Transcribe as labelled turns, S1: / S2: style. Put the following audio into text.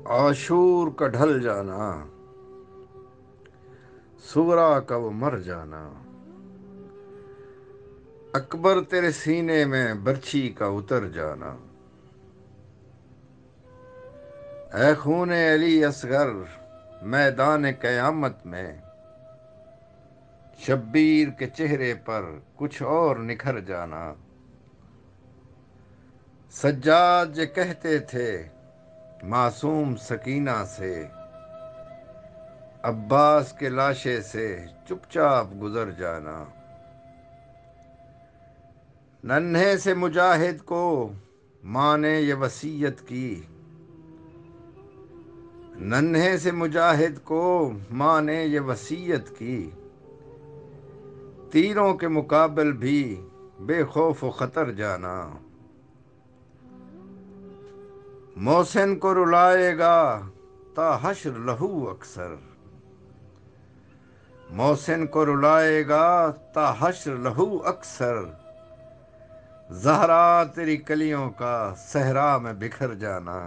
S1: عاشور کا ڈھل جانا، سغرا کا وہ مر جانا، اکبر تیرے سینے میں برچھی کا اتر جانا، اے خون علی اصغر میدان قیامت میں، شبیر کے چہرے پر کچھ اور نکھر جانا، سجاد یہ کہتے تھے معصوم سکینہ سے، عباس کے لاشے سے چپ چاپ گزر جانا، ننھے سے مجاہد کو ماں نے یہ وصیت کی، ننھے سے مجاہد کو ماں نے یہ وصیت کی، تیروں کے مقابل بھی بے خوف و خطر جانا، محسن کو رلائے گا تا حشر لہو اکثر، محسن کو رلائے گا تا حشر لہو اکثر، زہرا تیری کلیوں کا صحرا میں بکھر جانا،